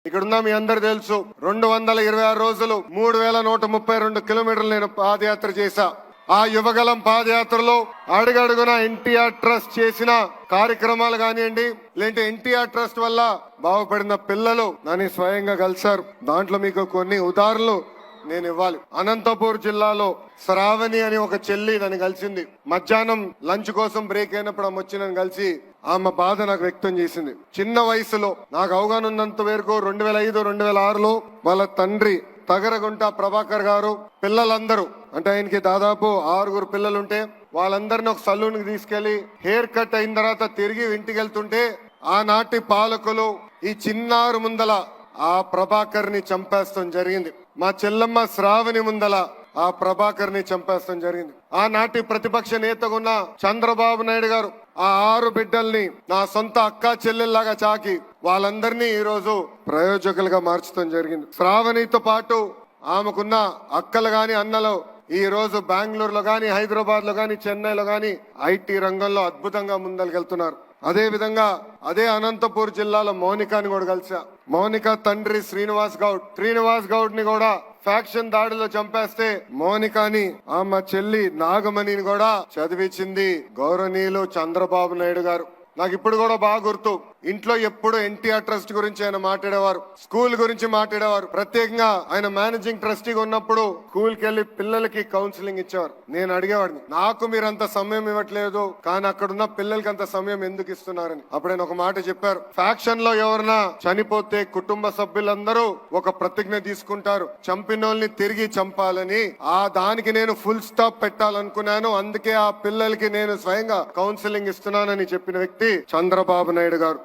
ఇక్కడున్న మీ అందరు తెలుసు 226 రోజులు 3132 కిలోమీటర్లు నేను పాదయాత్ర చేశా. ఆ యువగలం పాదయాత్రలో అడుగడుగున ఎన్టీఆర్ ట్రస్ట్ చేసిన కార్యక్రమాలు కానివ్వండి, లేదంటే ఎన్టీఆర్ ట్రస్ట్ వల్ల బాగుపడిన పిల్లలు నన్ను స్వయంగా కలిశారు. దాంట్లో మీకు కొన్ని ఉదాహరణలు నేను ఇవ్వాలి. అనంతపూర్ జిల్లాలో శ్రావణి అని ఒక చెల్లి నన్ను కలిసింది. మధ్యాహ్నం లంచ్ కోసం బ్రేక్ అయినప్పుడు ఆమె వచ్చి నన్ను కలిసి ఆమె బాధ నాకు వ్యక్తం చేసింది. చిన్న వయసులో నాకు అవగాహన ఉన్నంత వరకు 2005, 2006లో వాళ్ళ తండ్రి తగరగుంట ప్రభాకర్ గారు పిల్లలందరూ, అంటే ఆయనకి దాదాపు 6 పిల్లలుంటే వాళ్ళందరినీ ఒక సలూన్ కి తీసుకెళ్లి హెయిర్ కట్ అయిన తర్వాత తిరిగి ఇంటికి వెళ్తుంటే ఆనాటి పాలకులు ఈ చిన్నారు ముందల ఆ ప్రభాకర్ ని చంపేస్తాం జరిగింది. మా చెల్లమ్మ శ్రావణి ముందల ఆ ప్రభాకర్ ని చంపేస్తాం జరిగింది. ఆనాటి ప్రతిపక్ష నేతగా ఉన్న చంద్రబాబు నాయుడు గారు ఆ 6 బిడ్డల్ని నా సొంత అక్క చెల్లెల్లాగా చాకి వాళ్ళందరినీ ఈ రోజు ప్రయోజకులుగా మార్చడం జరిగింది. శ్రావణితో పాటు ఆమెకున్న అక్కలు గాని అన్నలు ఈ రోజు బెంగళూరులో గాని, హైదరాబాద్ లో గాని, చెన్నైలో గాని ఐటీ రంగంలో అద్భుతంగా ముందరికెళ్తున్నారు. అదే విధంగా అదే అనంతపూర్ జిల్లాలో మౌనికాని కూడా కలిసా. మౌనిక తండ్రి శ్రీనివాస్ గౌడ్ ని కూడా ఫ్యాక్షన్ దాడిలో చంపేస్తే మౌనికాని ఆమె చెల్లి నాగమణిని కూడా చదివించింది గౌరవనీయులు చంద్రబాబు నాయుడు గారు. నాకు ఇప్పుడు కూడా బాగా గుర్తు, ఇంట్లో ఎప్పుడు ఎన్టీఆర్ ట్రస్ట్ గురించి ఆయన మాట్లాడేవారు, స్కూల్ గురించి మాట్లాడేవారు. ప్రత్యేకంగా ఆయన మేనేజింగ్ ట్రస్టీగా ఉన్నప్పుడు స్కూల్ కి వెళ్లి పిల్లలకి కౌన్సిలింగ్ ఇచ్చేవారు. నేను అడిగేవాడిని, నాకు మీరు అంత సమయం ఇవ్వట్లేదు కానీ అక్కడున్న పిల్లలకి అంత సమయం ఎందుకు ఇస్తున్నారని. అప్పుడు ఆయన ఒక మాట చెప్పారు, ఫ్యాక్షన్ లో ఎవరన్నా చనిపోతే కుటుంబ సభ్యులందరూ ఒక ప్రతిజ్ఞ తీసుకుంటారు, చంపినోళ్ళని తిరిగి చంపాలని. ఆ దానికి నేను ఫుల్ స్టాప్ పెట్టాలనుకున్నాను, అందుకే ఆ పిల్లలకి నేను స్వయంగా కౌన్సిలింగ్ ఇస్తున్నానని చెప్పిన వ్యక్తి చంద్రబాబు నాయుడు గారు.